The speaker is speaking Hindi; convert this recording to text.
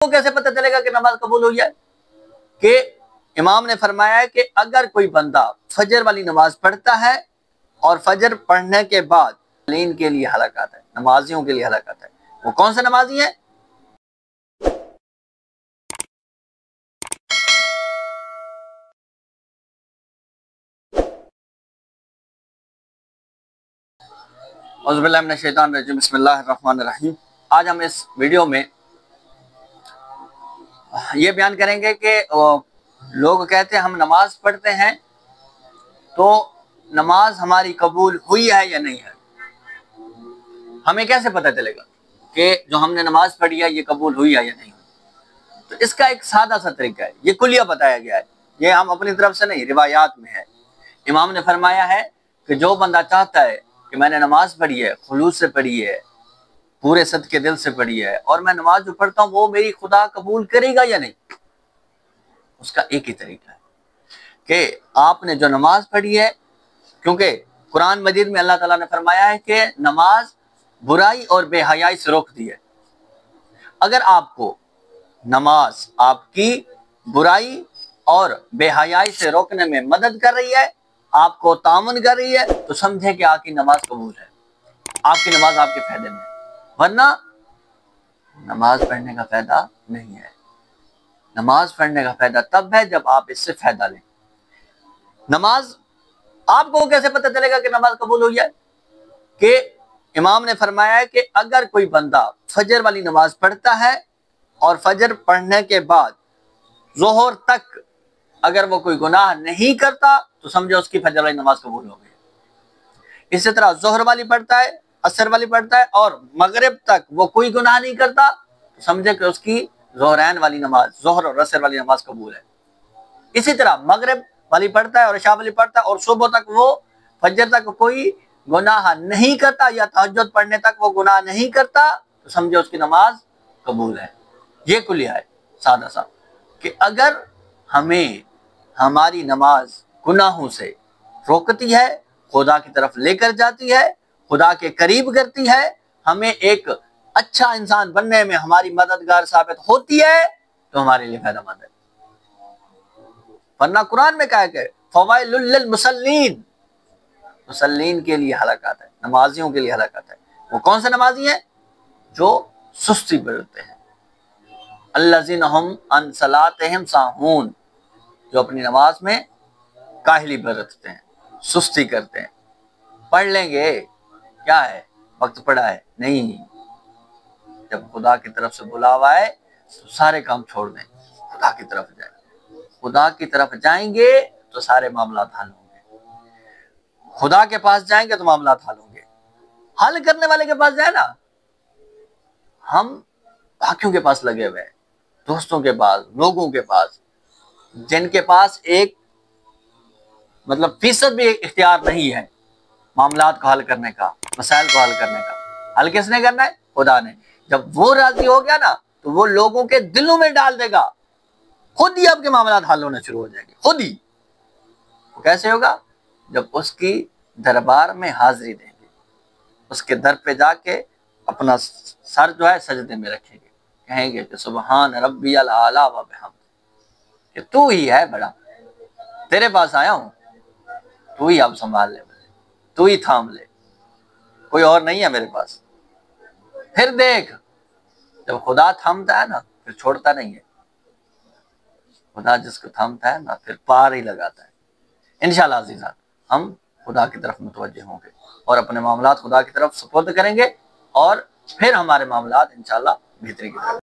को कैसे पता चलेगा कि नमाज कबूल हुई है? कि इमाम ने फरमाया है कि अगर कोई बंदा फजर वाली नमाज पढ़ता है और फजर पढ़ने के बाद लीन के लिए हलाकत है, नमाजियों के लिए हलाकत है, वो कौन से नमाजी है? औज़ुबिल्लाहि मिनश्शैतानिर्रजीम, बिस्मिल्लाहिर्रहमानिर्रहीम। आज हम इस वीडियो में ये बयान करेंगे कि लोग कहते हैं हम नमाज पढ़ते हैं तो नमाज हमारी कबूल हुई है या नहीं है। हमें कैसे पता चलेगा कि जो हमने नमाज पढ़ी है ये कबूल हुई है या नहीं हुई? तो इसका एक सादा सा तरीका है, ये कुलिया बताया गया है, ये हम अपनी तरफ से नहीं, रिवायात में है। इमाम ने फरमाया है कि जो बंदा चाहता है कि मैंने नमाज पढ़ी है, खुलूस से पढ़ी है, पूरे सदके दिल से पढ़ी है, और मैं नमाज जो पढ़ता हूँ वो मेरी खुदा कबूल करेगा या नहीं, उसका एक ही तरीका है कि आपने जो नमाज पढ़ी है, क्योंकि कुरान मजीद में अल्लाह ताला ने फरमाया है कि नमाज बुराई और बेहयाई से रोकती है। अगर आपको नमाज आपकी बुराई और बेहयाई से रोकने में मदद कर रही है, आपको तामुन कर रही है, तो समझे कि आपकी नमाज कबूल है, आपकी नमाज आपके फायदे में, वरना नमाज पढ़ने का फायदा नहीं है। नमाज पढ़ने का फायदा तब है जब आप इससे फायदा लें। नमाज आपको कैसे पता चलेगा कि नमाज कबूल हुई है? कि इमाम ने फरमाया है कि अगर कोई बंदा फजर वाली नमाज पढ़ता है और फजर पढ़ने के बाद जोहर तक अगर वो कोई गुनाह नहीं करता तो समझो उसकी फजर वाली नमाज कबूल हो गई। इसी तरह जोहर वाली पढ़ता है, असर वाली पढ़ता है और मगरिब तक वो कोई गुनाह नहीं करता तो समझे कि उसकी जोहरैन वाली नमाज, जोहर और असर वाली नमाज कबूल है। इसी तरह मगरिब वाली पढ़ता है और इशा वाली पढ़ता है और सुबह तक वो फजर तक कोई गुनाह नहीं करता या तहज्जुद पढ़ने तक वो गुनाह नहीं करता तो समझो उसकी नमाज कबूल है। ये कुलिया है सादा सा कि अगर हमें हमारी नमाज गुनाहों से रोकती है, खुदा की तरफ लेकर जाती है, खुदा के करीब करती है, हमें एक अच्छा इंसान बनने में हमारी मददगार साबित होती है, तो हमारे लिए फायदेमंद है। वरना कुरान में कहा है फवाइलुल लिल मुसल्लीन, मुसल्लीन के लिए हलाकत है, नमाजियों के लिए हलाकत है। वो कौन से नमाजी हैं? जो सुस्ती बरतते हैं, अल्लज़ीना हुम अन सलातिहिम साहून, जो अपनी नमाज में काहली बरतते हैं, सुस्ती करते हैं। पढ़ लेंगे, क्या है, वक्त पड़ा है, नहीं, जब खुदा की तरफ से बुलावा है तो सारे काम छोड़ दें, खुदा की तरफ जाए। खुदा की तरफ जाएंगे तो सारे मामला हल होंगे, खुदा के पास जाएंगे तो मामला हल होंगे। हल करने वाले के पास जाए ना, हम बाकियों के पास लगे हुए हैं, दोस्तों के पास, लोगों के पास, जिनके पास एक मतलब फीसद भी इख्तियार नहीं है मामलात को हल करने का, मसाइल को हल करने का। हल किसने करना है? खुदा ने। जब वो राजी हो गया ना तो वो लोगों के दिलों में डाल देगा, खुद ही आपके मामलात हल होने शुरू हो जाएंगे, खुद ही। तो कैसे होगा? जब उसकी दरबार में हाजिरी देंगे, उसके दर पे जाके अपना सर जो है सजदे में रखेंगे, कहेंगे कि सुबहान रब्बियल आला व बिहम्द, कि तू ही है बड़ा, तेरे पास आया हूं, तू ही अब संभाल ले, तू ही थाम ले, कोई और नहीं है मेरे पास। फिर देख, जब खुदा थामता है ना फिर छोड़ता नहीं है, खुदा जिसको थामता है ना फिर पार ही लगाता है। इंशाअल्लाह अज़ीज़ान, हम खुदा की तरफ मुतवज्जे होंगे और अपने मामलात खुदा की तरफ सुपुर्द करेंगे और फिर हमारे मामलात इंशाअल्लाह बेहतरी की तरफ।